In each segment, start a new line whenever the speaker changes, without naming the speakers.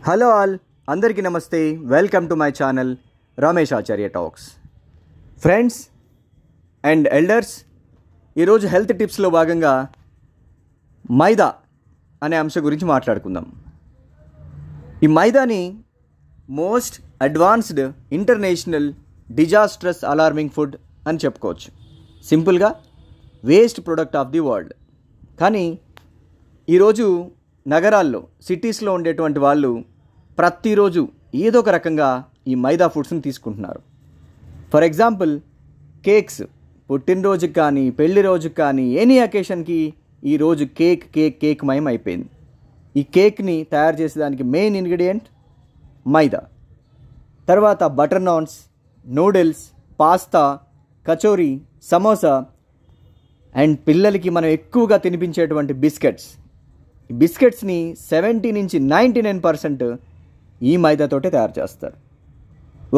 Hello all, అందరికీ నమస్తే. Welcome to my channel Ramesh Acharya talks. Friends and elders, ఈరోజు health టిప్స్లో భాగంగా మైదా అనే అంశం గురించి మాట్లాడుకుందాం. ఈ మైదాని most advanced international disastrous alarming food అని చెప్పుకోవచ్చు. సింపుల్గా waste product of the world. కానీ ఈరోజు నగరాల్లో, సిటీస్లో ఉండేటువంటి వాళ్ళు ప్రతిరోజు ఏదో ఒక రకంగా ఈ మైదా ఫుడ్స్ని తీసుకుంటున్నారు. ఫర్ ఎగ్జాంపుల్, కేక్స్, పుట్టినరోజుకి కానీ పెళ్లి రోజుకి కానీ ఎనీ అకేషన్కి ఈరోజు కేక్ మయం అయిపోయింది. ఈ కేక్ని తయారు చేసేదానికి మెయిన్ ఇంగ్రీడియంట్ మైదా. తర్వాత butter naans, noodles, pasta, kachori, samosa and పిల్లలకి మనం ఎక్కువగా తినిపించేటువంటి బిస్కెట్స్. ఈ బిస్కెట్స్ని 70 నుంచి 99% ఈ మైదాతోటే తయారు చేస్తారు.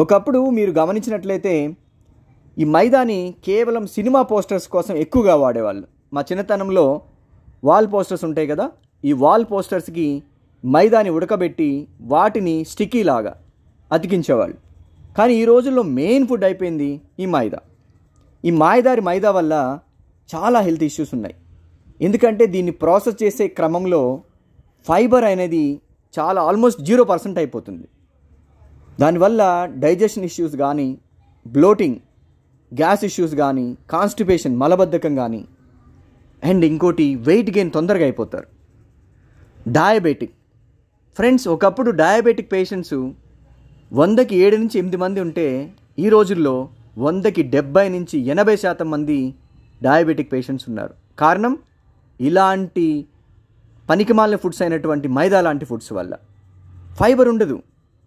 ఒకప్పుడు మీరు గమనించినట్లయితే ఈ మైదాని కేవలం సినిమా పోస్టర్స్ కోసం ఎక్కువగా వాడేవాళ్ళు. మా చిన్నతనంలో వాల్ పోస్టర్స్ ఉంటాయి కదా, ఈ వాల్ పోస్టర్స్కి మైదాని ఉడకబెట్టి వాటిని స్టిక్కీ లాగా అతికించేవాళ్ళు. కానీ ఈ రోజుల్లో మెయిన్ ఫుడ్ అయిపోయింది ఈ మైదా. ఈ మైదా వల్ల చాలా హెల్త్ ఇష్యూస్ ఉన్నాయి. ఎందుకంటే దీన్ని ప్రాసెస్ చేసే క్రమంలో ఫైబర్ అనేది చాలా ఆల్మోస్ట్ 0% అయిపోతుంది. దానివల్ల డైజెషన్ ఇష్యూస్ కానీ, బ్లోటింగ్, గ్యాస్ ఇష్యూస్ కానీ, కాన్స్టిపేషన్, మలబద్ధకం కానీ, అండ్ ఇంకోటి వెయిట్ గెయిన్ తొందరగా అయిపోతారు. డయాబెటిక్ ఫ్రెండ్స్, ఒకప్పుడు డయాబెటిక్ పేషెంట్స్ 100కి 7 నుంచి 8 మంది ఉంటే ఈ రోజుల్లో 100కి 70 నుంచి 80% మంది డయాబెటిక్ పేషెంట్స్ ఉన్నారు. కారణం ఇలాంటి పనికిమాలిన ఫుడ్స్ అయినటువంటి మైదా లాంటి ఫుడ్స్ వల్ల. ఫైబర్ ఉండదు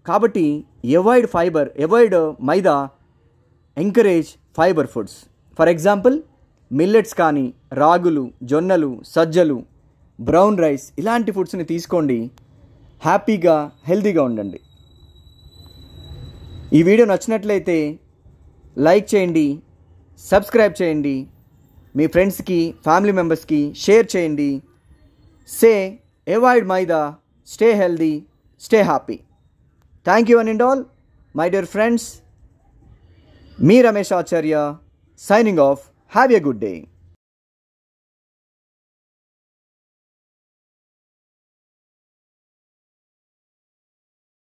కాబట్టి avoid maida, encourage fibre foods. For example, millets కానీ, రాగులు, జొన్నలు, సజ్జలు, బ్రౌన్ రైస్ ఇలాంటి ఫుడ్స్ని తీసుకోండి. హ్యాపీగా, హెల్తీగా ఉండండి. ఈ వీడియో నచ్చినట్లయితే లైక్ చేయండి, సబ్స్క్రైబ్ చేయండి, మీ ఫ్రెండ్స్కి, ఫ్యామిలీ మెంబర్స్కి షేర్ చేయండి. Say avoid maida, stay healthy, stay happy. Thank you one and all my dear friends. మీ Ramesh Acharya signing off. Have a good day.